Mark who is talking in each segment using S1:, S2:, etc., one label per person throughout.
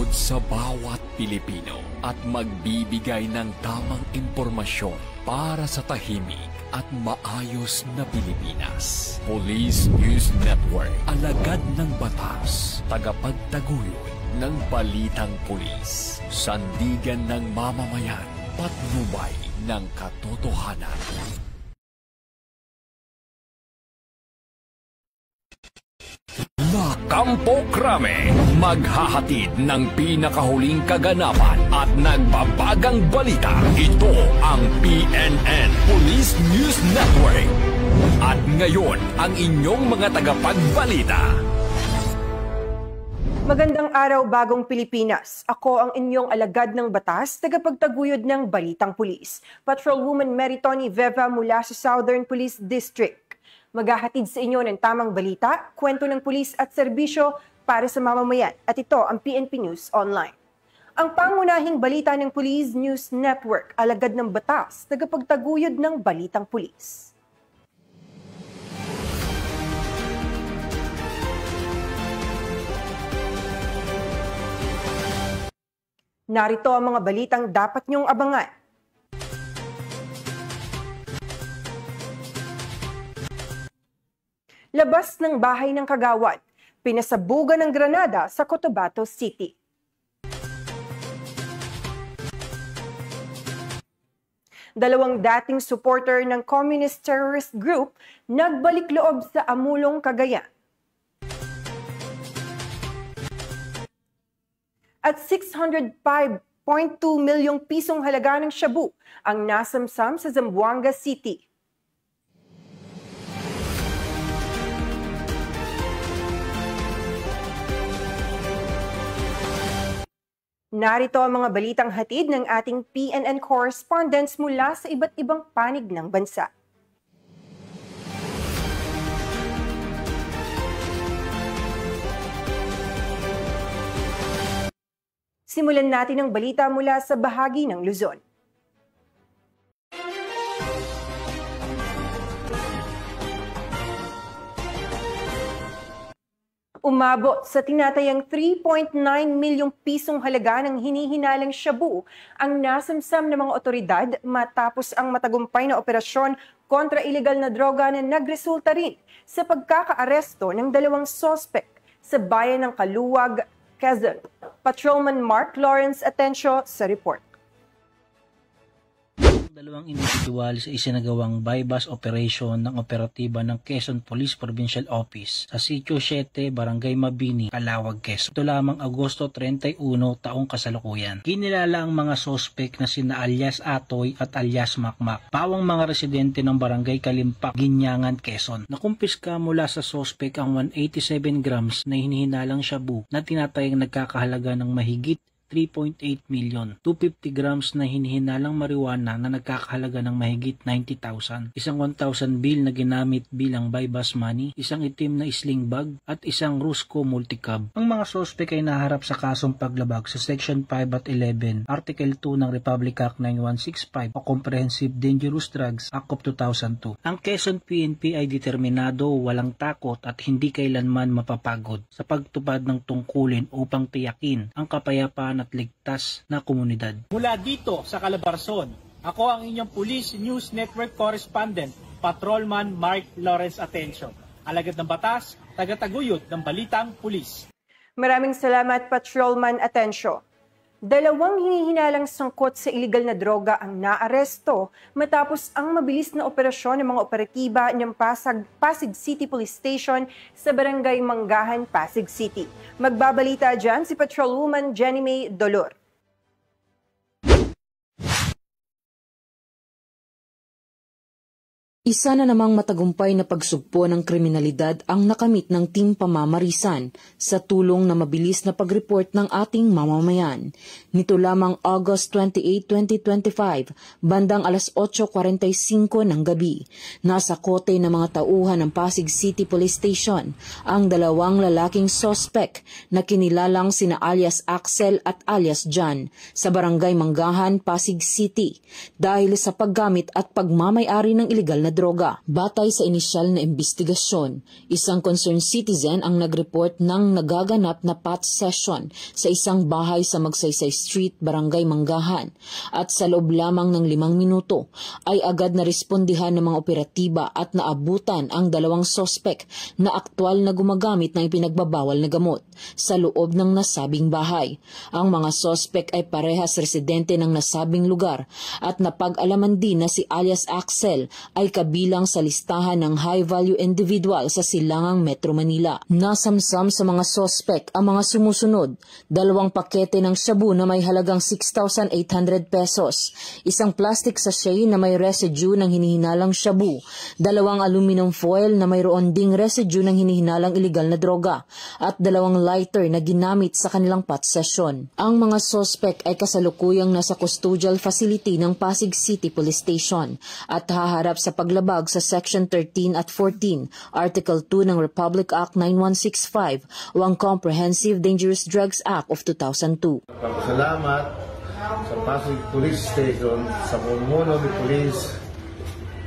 S1: lingkod sa bawat Pilipino at magbibigay ng tamang impormasyon para sa tahimik at maayos na Pilipinas. Police News Network, alagad ng batas, tagapagtaguyod ng balitang pulis, sandigan ng mamamayan, patnubay ng katotohanan. La Campo Crame, maghahatid ng pinakahuling kaganapan at nagbabagang balita. Ito ang PNN Police News Network. At ngayon, ang inyong mga tagapagbalita.
S2: Magandang araw, bagong Pilipinas. Ako ang inyong alagad ng batas, tagapagtaguyod ng Balitang Pulis. Patrolwoman Meritoni Veva mula sa Southern Police District. Maghahatid sa inyo ng tamang balita, kwento ng pulis at serbisyo para sa mamamayan. At ito ang PNP News Online. Ang pangunahing balita ng Police News Network, alagad ng batas, tagapagtaguyod ng Balitang Pulis. Narito ang mga balitang dapat niyong abangan. Labas ng bahay ng kagawad, pinasabugan ng granada sa Cotabato City. Dalawang dating supporter ng Communist Terrorist Group nagbalik loob sa Amulong, Cagayan. At 605.2 milyong pisong halaga ng shabu ang nasamsam sa Zamboanga City. Narito ang mga balitang hatid ng ating PNN correspondents mula sa iba't ibang panig ng bansa. Simulan natin ang balita mula sa bahagi ng Luzon. Umabot sa tinatayang 3.9 milyong pisong halaga ng hinihinalang shabu ang nasamsam ng mga otoridad matapos ang matagumpay na operasyon kontra ilegal na droga na nagresulta rin sa pagkakaaresto ng dalawang sospek sa bayan ng Kaluwag, Quezon. Patrolman Mark Lawrence Atencio sa report.
S3: Dalawang individual sa isinagawang bypass operation ng operatiba ng Quezon Police Provincial Office sa Sitio 7, Barangay Mabini, Calawag, Quezon. Ito lamang Agosto 31 taong kasalukuyan. Kinilala ang mga sospek na sina alias Atoy at alias Makmak, pawang mga residente ng Barangay Kalimpak, Ginyangan, Quezon. Nakumpiska mula sa sospek ang 187 grams na hinihinalang shabu na tinatayang nagkakahalaga ng mahigit 3.8 million, 250 grams na hinihinalang marijuana na nagkakahalaga ng mahigit 90,000, isang 1,000 bill na ginamit bilang bypass money, isang itim na sling bag, at isang Rusco multicab. Ang mga sospek ay naharap sa kasong paglabag sa Section 5 at 11, Article 2 ng Republic Act 9165 o Comprehensive Dangerous Drugs Act of 2002. Ang Quezon PNP ay determinado, walang takot at hindi kailanman mapapagod sa pagtupad ng tungkulin upang tiyakin ang kapayapaan at ligtas na komunidad.
S4: Mula dito sa Calabarzon, ako ang inyong Police News Network correspondent, Patrolman Mark Lawrence Atencio. Alagad ng batas, tagataguyod ng balitang pulis.
S2: Maraming salamat, Patrolman Atencio. Dalawang hinihinalang sangkot sa iligal na droga ang naaresto matapos ang mabilis na operasyon ng mga operatiba ng Pasig City Police Station sa Barangay Manggahan, Pasig City. Magbabalita dyan si Patrolwoman Jenny May Dolor.
S5: Isa na namang matagumpay na pagsugpo ng kriminalidad ang nakamit ng Team Pamamarisan sa tulong na mabilis na pag-report ng ating mamamayan. Nito lamang August 28, 2025, bandang alas 8:45 ng gabi, nasa kote ng mga tauhan ng Pasig City Police Station ang dalawang lalaking sospek na kinilalang sina alias Axel at alias John sa Barangay Manggahan, Pasig City dahil sa paggamit at pagmamay-ari ng iligal na droga. Batay sa inisyal na investigasyon, isang concerned citizen ang nag-report ng nagaganap na pot session sa isang bahay sa Magsaysay Street, Barangay Manggahan, at sa loob lamang ng 5 minuto ay agad na respondihan ng mga operatiba at naabutan ang 2 sospek na aktwal na gumagamit ng ipinagbabawal na gamot sa loob ng nasabing bahay. Ang mga sospek ay parehas residente ng nasabing lugar at napag-alaman din na si alias Axel ay kabilang sa listahan ng high-value individual sa silangang Metro Manila. Nasamsam sa mga sospek ang mga sumusunod: 2 pakete ng shabu na may halagang 6,800 pesos, isang plastic sachet na may residue ng hinihinalang shabu, 2 aluminum foil na mayroon ding residue ng hinihinalang iligal na droga, at 2 lighter na ginamit sa kanilang pot session. Ang mga sospek ay kasalukuyang nasa custodial facility ng Pasig City Police Station at haharap sa paglabag sa Section 13 at 14, Article 2 ng Republic Act 9165 o ang Comprehensive Dangerous Drugs Act of 2002.
S6: Salamat sa Pasig Police Station sa pamumuno ni Police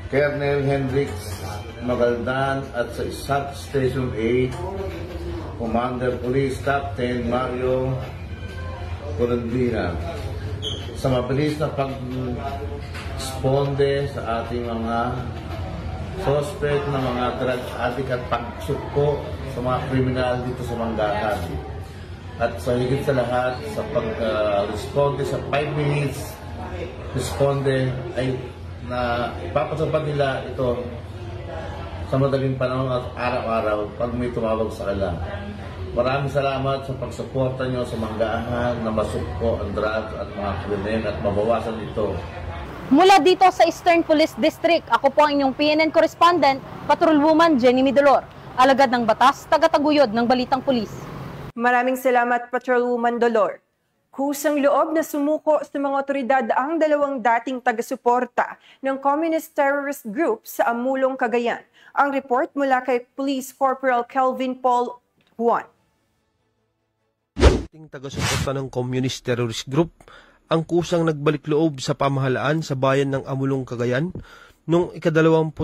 S6: Colonel Hendrix Magaldan at sa Substation 8 Commander Police Captain Mario Colondina sa mabilis na pag-responde sa ating mga suspect na mga drug addict at pagsukpo sa mga kriminal dito sa Manggahan. At sa higit sa lahat, sa pag-responde sa 5 minutes responde ay na ipapatupad nila ito sa madaling panahon at araw-araw pag may tumawag sa kanila. Maraming salamat sa pagsuporta nyo sa Manggahan na masukpo ang drugs at mga krimen at mabawasan ito.
S7: Mula dito sa Eastern Police District, ako po ang inyong PNN correspondent, Patrolwoman Jenny Midolor, alagad ng batas, tagataguyod ng Balitang Pulis.
S2: Maraming salamat, Patrolwoman Dolor. Kusang loob na sumuko sa mga otoridad ang 2 dating taga-suporta ng Communist Terrorist Group sa Amulong, Cagayan. Ang report mula kay Police Corporal Kelvin Paul Juan.
S8: Taga-suporta ng Communist Terrorist Group ang kusang nagbalik loob sa pamahalaan sa bayan ng Amulong, Cagayan noong 29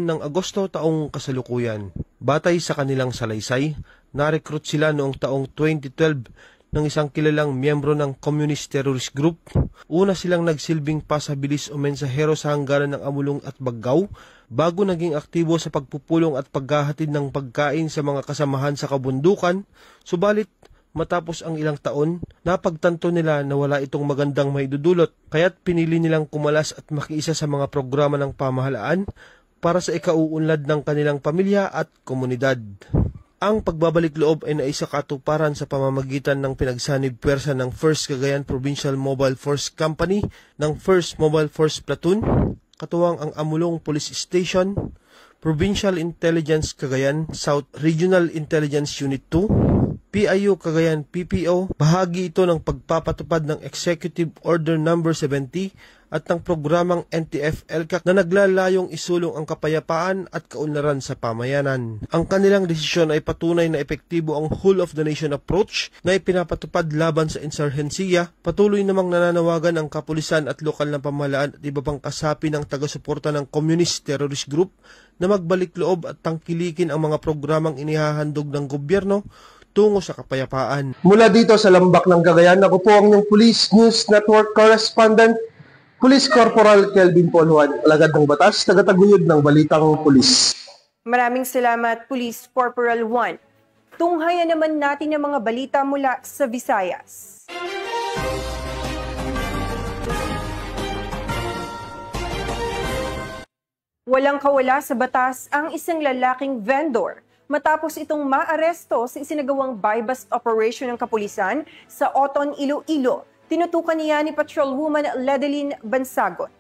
S8: ng Agosto taong kasalukuyan. Batay sa kanilang salaysay, na-recruit sila noong taong 2012 ng isang kilalang miyembro ng Communist Terrorist Group. Una silang nagsilbing pasabilis o mensahero sa hangganan ng Amulong at Baggao bago naging aktibo sa pagpupulong at paghahatid ng pagkain sa mga kasamahan sa kabundukan. Subalit, matapos ang ilang taon, napagtanto nila na wala itong magandang maidudulot, kaya't pinili nilang kumalas at makiisa sa mga programa ng pamahalaan para sa ikauunlad ng kanilang pamilya at komunidad. Ang pagbabalik loob ay naisakatuparan sa pamamagitan ng pinagsanib puwersa ng 1st Cagayan Provincial Mobile Force Company ng 1st Mobile Force Platoon, katuwang ang Amulong Police Station, Provincial Intelligence Cagayan South Regional Intelligence Unit 2, PIU Cagayan PPO. Bahagi ito ng pagpapatupad ng Executive Order No. 70 at ng programang NTF-ELCAC na naglalayong isulong ang kapayapaan at kaunlaran sa pamayanan. Ang kanilang desisyon ay patunay na epektibo ang whole of the nation approach na ipinapatupad laban sa insurhensiya. Patuloy namang nananawagan ang kapulisan at lokal na pamahalaan at iba pang kasapi ng taga-suporta ng Communist Terrorist Group na magbalik loob at tangkilikin ang mga programang inihahandog ng gobyerno tungo sa kapayapaan.
S9: Mula dito sa Lambak ng Cagayan, ako po ang inyong Police News Network Correspondent, Police Corporal Kelvin Paul Juan, alagad ng batas, tagataguyod ng Balitang Pulis.
S2: Maraming salamat, Police Corporal Juan. Tunghayan naman natin ang mga balita mula sa Visayas. Walang kawala sa batas ang isang lalaking vendor matapos itong maaresto sa isinagawang buy-bust operation ng kapulisan sa Oton, Iloilo. Tinutukan niya ni Patrolwoman Ledeline Bansagon.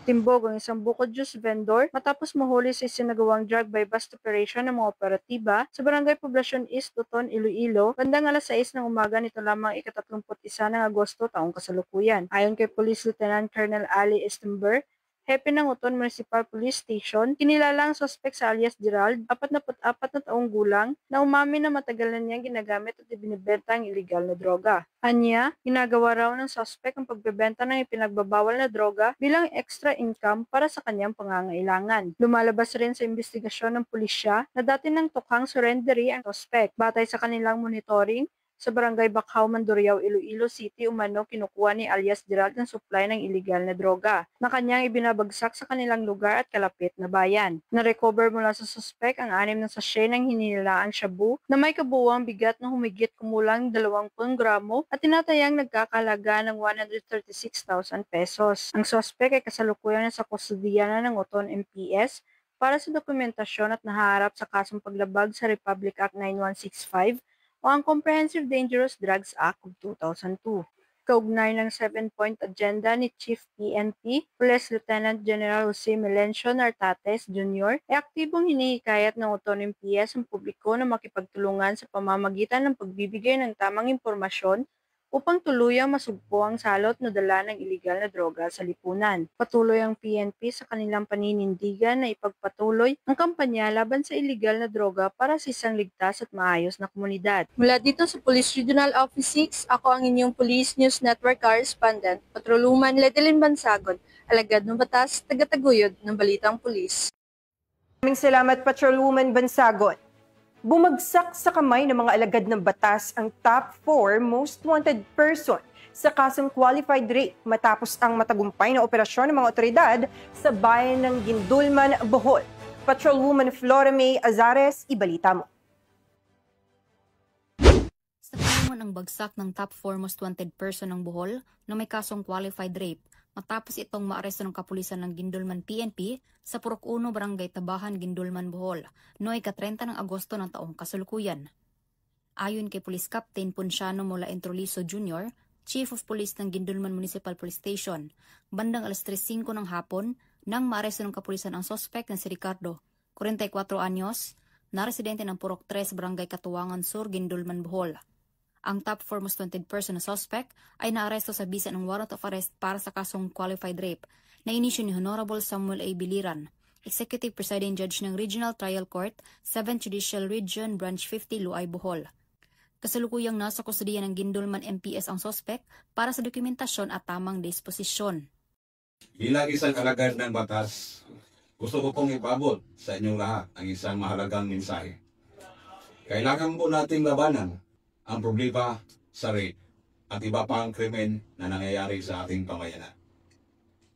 S10: Timbog ang isang bukod juice vendor matapos mahuli sa isinagawang drug buy-bust operation ng mga operatiba sa Barangay Poblacion East, Oton, Iloilo, bandang alas 6 ng umaga nito lamang ika-31 ng Agosto taong kasalukuyan. Ayon kay Police Lieutenant Colonel Ali Estember, Hepe ng Uton Municipal Police Station, kinilala ang suspect sa alias Gerald, 44 na taong gulang, na umamin na matagal na niyang ginagamit at ibinibenta ang iligal na droga. Anya, ginagawa raw ng suspect ang pagbebenta ng ipinagbabawal na droga bilang extra income para sa kanyang pangangailangan. Lumalabas rin sa investigasyon ng pulisya na dati nang tukhang surrendery ang suspect. Batay sa kanilang monitoring, sa Barangay Bacau, Mandurriao, Iloilo City, umano kinukuha ni alias Gerald ang supply ng iligal na droga na kanyang ibinabagsak sa kanilang lugar at kalapit na bayan. Na-recover mula sa suspect ang 6 na sachet ng hinilaang shabu na may kabuuang bigat na humigit kumulang 20 gramo at tinatayang nagkakalaga ng 136,000 pesos. Ang suspect ay kasalukuyan sa kustudiya na ng Uton MPS para sa dokumentasyon at naharap sa kasong paglabag sa Republic Act 9165 o ang Comprehensive Dangerous Drugs Act of 2002. Kaugnay ng 7-point agenda ni Chief PNP, Police Lieutenant General Jose Melencio Nartates Jr., ay aktibong hinihikayat ng Uton MPS ang publiko na makipagtulungan sa pamamagitan ng pagbibigay ng tamang impormasyon upang tuluyang masugpo ang salot na dala ng iligal na droga sa lipunan. Patuloy ang PNP sa kanilang paninindigan na ipagpatuloy ang kampanya laban sa iligal na droga para sa isang ligtas at maayos na komunidad. Mula dito sa Police Regional Office 6, ako ang inyong Police News Network Correspondent, Patrolwoman Ledelyn Bansagon, alagad ng batas, tagataguyod ng Balitang Pulis.
S2: Maraming salamat, Patrolwoman Bansagon. Bumagsak sa kamay ng mga alagad ng batas ang top 4 most wanted person sa kasong qualified rape matapos ang matagumpay na operasyon ng mga otoridad sa bayan ng Gindulman, Bohol. Patrolwoman Flora May Azares, ibalita mo.
S11: Sa panahon ang bagsak ng top 4 most wanted person ng Bohol na may kasong qualified rape matapos itong maaresto ng kapulisan ng Gindulman PNP sa Purok 1 Barangay Tabahan, Gindulman, Bohol noong ika-30 ng Agosto ng taong kasalukuyan. Ayon kay Police Captain Ponciano Mola Entrolizo Jr., Chief of Police ng Gindulman Municipal Police Station, bandang alas 3:05 ng hapon nang maaresto ng kapulisan ang suspect na si Ricardo, 44 anyos, na residente ng Purok 3 Barangay Katuwangan Sur, Gindulman, Bohol. Ang top 4 most wanted person na suspect ay naaresto sa bisa ng warrant of arrest para sa kasong qualified rape na inisyu ni Honorable Samuel A. Biliran, Executive Presiding Judge ng Regional Trial Court, 7th Judicial Region, Branch 50, Luay, Bohol. Kasalukuyang nasa kustudiya ng Gindulman MPS ang suspect para sa dokumentasyon at tamang disposisyon.
S12: Bilang isang alagad ng batas, gusto ko pong ipabot sa inyong lahat ang isang mahalagang mensahe. Kailangan po nating labanan ang problema sa rape at iba pang krimen na nangyayari sa ating pamayanan.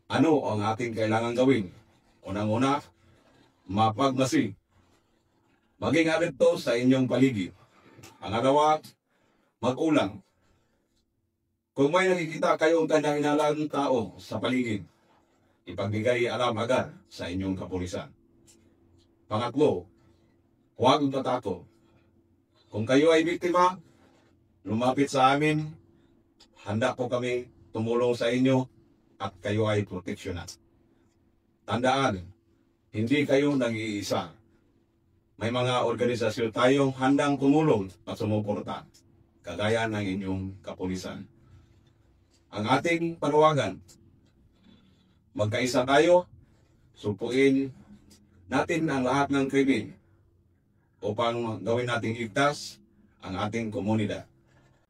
S12: Ano ang ating kailangan gawin? Unang-una, mapagmasid. Maging alert sa inyong paligid. Pangalawa, mag-ulang. Kung may nakikita kayong kanya-inalang tao sa paligid, ipagbigay alam agad sa inyong kapulisan. Pangatlo, huwag tatakot. Kung kayo ay biktima, lumapit sa amin, handa po kami tumulong sa inyo at kayo ay proteksyonan. Tandaan, hindi kayo nag-iisa. May mga organisasyon tayong handang tumulong at sumuporta, kagaya ng inyong kapulisan. Ang ating panawagan, magkaisa tayo, sulpuin natin ang lahat ng krimen upang gawin nating ligtas ang ating komunidad.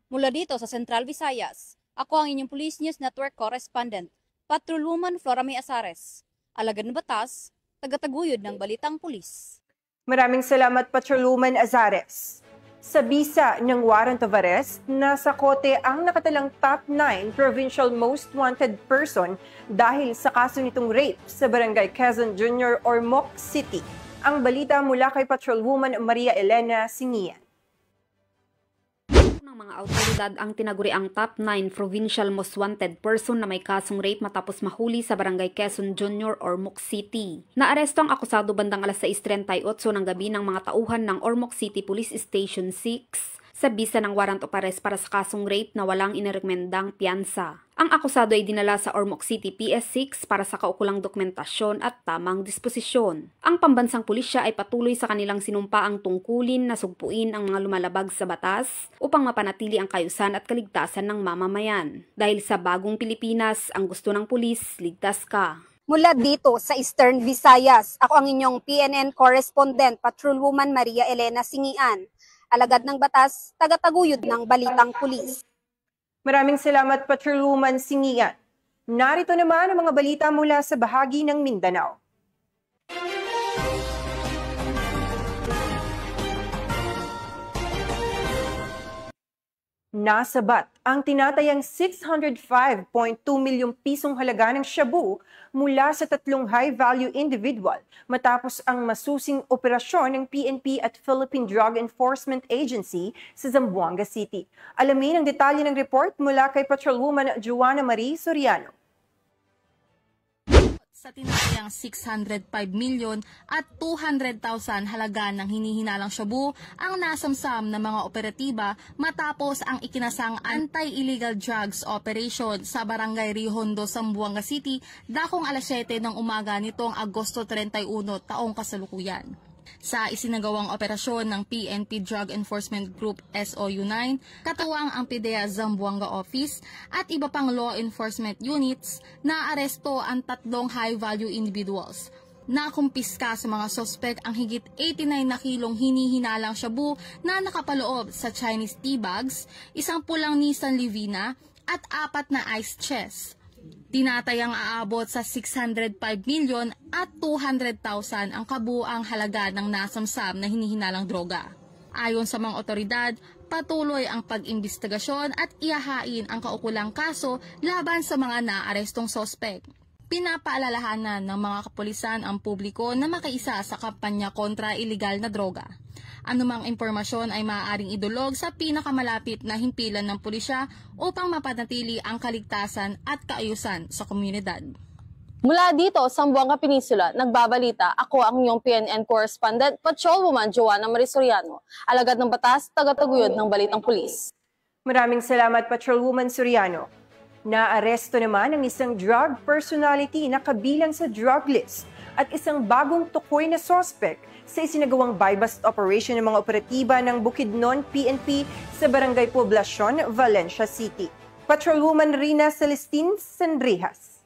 S7: Mula dito sa Central Visayas, ako ang inyong Police News Network Correspondent, Patrolwoman Flora May Azares, alagad ng batas, tagataguyod ng Balitang Pulis.
S2: Maraming salamat, Patrolwoman Azares. Sa bisa ng warrant of arrest, nasa kote ang nakatalang top 9 provincial most wanted person dahil sa kaso nitong rape sa Barangay Quezon Jr. Ormoc City. Ang balita mula kay Patrolwoman Maria Elena Singian.
S13: Ng mga autoridad ang tinaguri ang top 9 provincial most wanted person na may kasong rape matapos mahuli sa Barangay Quezon Jr. Ormoc City. Naaresto ang akusado bandang alas 6:38 ng gabi ng mga tauhan ng Ormoc City Police Station 6 sa bisa ng warrant of arrest para sa kasong rape na walang inirekomendang piyansa. Ang akusado ay dinala sa Ormoc City PS6 para sa kaukulang dokumentasyon at tamang disposisyon. Ang pambansang pulisya ay patuloy sa kanilang sinumpaang tungkulin na sugpuin ang mga lumalabag sa batas upang mapanatili ang kaayusan at kaligtasan ng mamamayan. Dahil sa bagong Pilipinas, ang gusto ng pulis, ligtas ka.
S7: Mula dito sa Eastern Visayas, ako ang inyong PNN correspondent, Patrolwoman Maria Elena Singian. Alagad ng batas, tagataguyod ng balitang pulis.
S2: Maraming salamat, Patrolwoman Singian. Narito naman ang mga balita mula sa bahagi ng Mindanao. Nasabat ang tinatayang 605.2 milyong pisong halaga ng shabu mula sa 3 high-value individual matapos ang masusing operasyon ng PNP at Philippine Drug Enforcement Agency sa Zamboanga City. Alamin ang detalye ng report mula kay Patrolwoman Joanna Marie Soriano.
S14: Sa tinatayang 605 milyon at 200,000 halaga ng hinihinalang shabu ang nasamsam ng mga operatiba matapos ang ikinasang anti-illegal drugs operation sa Barangay Rihondo, Zamboanga City dakong alas 7 ng umaga nitong Agosto 31 taong kasalukuyan. Sa isinagawang operasyon ng PNP Drug Enforcement Group SOU-9, katuwang ang PDEA Zamboanga Office at iba pang law enforcement units, naaresto ang 3 high-value individuals. Nakumpiska sa mga sospek ang higit 89 na kilong hinihinalang shabu na nakapaloob sa Chinese tea bags, 1 pulang Nissan Livina at 4 na ice chest. Tinatayang aabot sa 605 milyon at 200,000 ang kabuang halaga ng nasamsam na hinihinalang droga. Ayon sa mga otoridad, patuloy ang pag-imbestigasyon at ihahain ang kaukulang kaso laban sa mga naarestong sospek. Pinapaalalahanan ng mga kapulisan ang publiko na makiisa sa kampanya kontra iligal na droga. Anumang impormasyon ay maaaring idulog sa pinakamalapit na himpilan ng pulisya upang mapanatili ang kaligtasan at kaayusan sa komunidad.
S15: Mula dito, Zamboanga Peninsula, nagbabalita, ako ang inyong PNN correspondent, Patrolwoman Joanna Marie Soriano, alagad ng batas, tagataguyod ng balitang pulis.
S2: Maraming salamat, Patrolwoman Soriano. Naaresto naman ang isang drug personality na kabilang sa drug list at isang bagong tukoy na suspect sa isinagawang buy-bust operation ng mga operatiba ng Bukidnon PNP sa Barangay Poblacion, Valencia City. Patrolwoman Rina Celestine Sandrijas.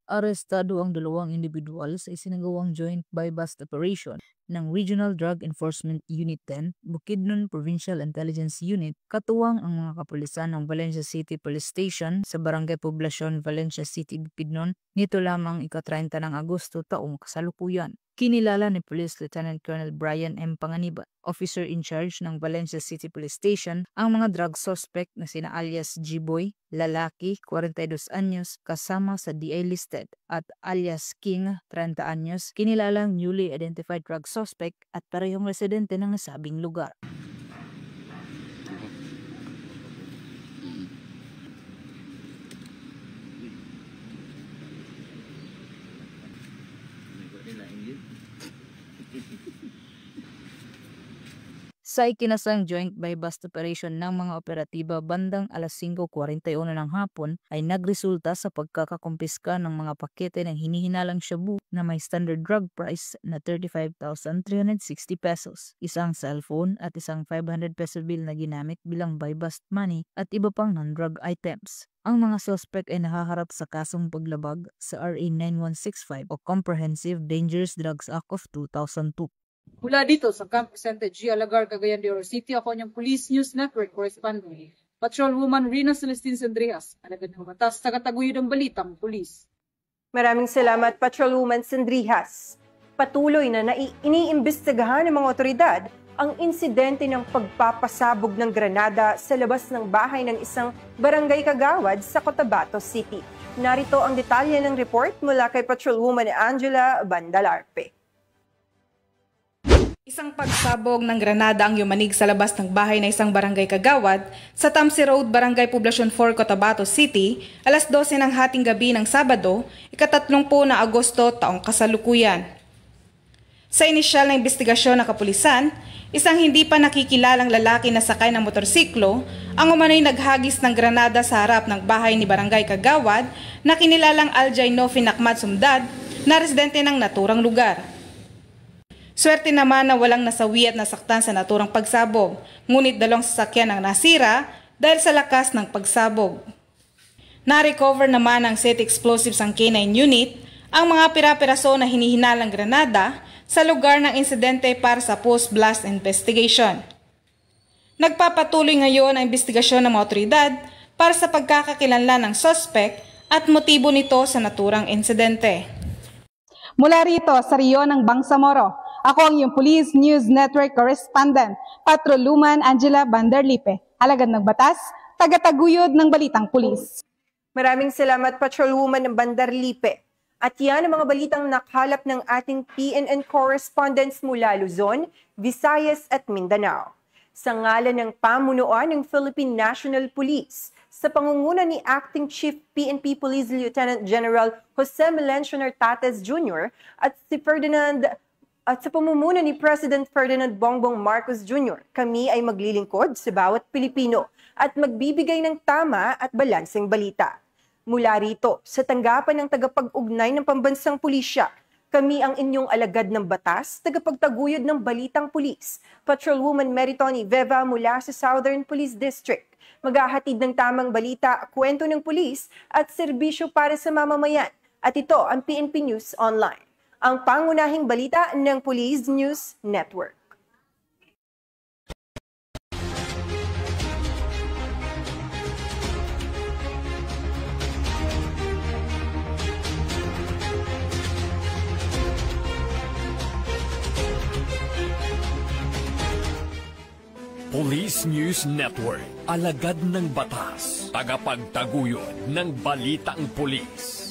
S16: Arestado ang 2 individual sa isinagawang joint buy-bust operation ng Regional Drug Enforcement Unit 10, Bukidnon Provincial Intelligence Unit, katuwang ang mga kapulisan ng Valencia City Police Station sa Barangay Poblacion, Valencia City, Bukidnon, nito lamang ika-30 ng Agosto taong kasalukuyan. Kinilala ni Police Lieutenant Colonel Brian M. Panganiban, officer in charge ng Valencia City Police Station, ang mga drug suspect na sina alias G-Boy, lalaki, 42 anyos, kasama sa DI listed, at alias King, 30 anyos, kinilalang newly identified drug suspect at parehong residente ng nasabing lugar. Sa ikinasang joint buy-bust operation ng mga operatiba bandang alas 5:41 ng hapon ay nagresulta sa pagkakakumpiska ng mga pakete ng hinihinalang shabu na may standard drug price na 35,360 pesos, isang cellphone at isang 500 peso bill na ginamit bilang buy-bust money at iba pang non-drug items. Ang mga suspect ay nakaharap sa kasong paglabag sa RA 9165 o Comprehensive Dangerous Drugs Act of 2002.
S17: Mula dito sa Camp Vicente G. Alagar, Cagayan de Oro City, ako niyang Police News Network correspondent, Patrolwoman Rina Celestine Sandrijas, alagad ng batas, tagataguyod ng balitang pulis.
S2: Maraming salamat, Patrolwoman Sandrijas. Patuloy na iniimbestigahan ng mga otoridad ang insidente ng pagpapasabog ng granada sa labas ng bahay ng isang barangay kagawad sa Cotabato City. Narito ang detalye ng report mula kay Patrolwoman Angela Bandalarpe.
S18: Isang pagsabog ng granada ang yumanig sa labas ng bahay na isang barangay kagawad sa Tamsi Road, Barangay Poblacion 4, Cotabato City, alas 12 ng hating gabi ng Sabado, ika-30 na Agosto taong kasalukuyan. Sa inisyal na investigasyon ng kapulisan, isang hindi pa nakikilalang lalaki na sakay ng motorsiklo ang umano'y naghagis ng granada sa harap ng bahay ni Barangay Kagawad na kinilalang Aljay Nofi Nakmat Sumdad na residente ng naturang lugar. Swerte naman na walang nasawi at nasaktan sa naturang pagsabog, ngunit 2 sasakyan ang nasira dahil sa lakas ng pagsabog. Na-recover naman ng City Explosives ang K9 unit ang mga pira-piraso na hinihinalang granada sa lugar ng insidente para sa post-blast investigation. Nagpapatuloy ngayon ang investigasyon ng mga otoridad para sa pagkakakilanlan ng suspect at motibo nito sa naturang insidente.
S19: Mula rito sa Rio ng Bangsamoro, ako ang iyong Police News Network Correspondent, Patrolwoman Angela Vanderlipe, alagad ng batas, tagataguyod ng Balitang Pulis.
S2: Maraming salamat, Patrolwoman ng Vanderlipe. At yan ang mga balitang nakalap ng ating PNN correspondents mula Luzon, Visayas at Mindanao. Sa ngalan ng pamunuan ng Philippine National Police, sa pangunguna ni Acting Chief PNP Police Lieutenant General Jose Melencio Nartates Jr. at sa pamumuno ni President Ferdinand Bongbong Marcos Jr., kami ay maglilingkod sa bawat Pilipino at magbibigay ng tama at balanseng balita. Mula rito, sa tanggapan ng tagapag-ugnay ng pambansang pulisya, kami ang inyong alagad ng batas, tagapagtaguyod ng Balitang Pulis, Patrolwoman Meritoni Veva mula sa Southern Police District. Maghahatid ng tamang balita, kwento ng pulis at serbisyo para sa mamamayan. At ito ang PNP News Online, ang pangunahing balita ng Police News Network.
S1: Police News Network, alagad ng batas, tagapagtaguyod ng Balitang Pulis.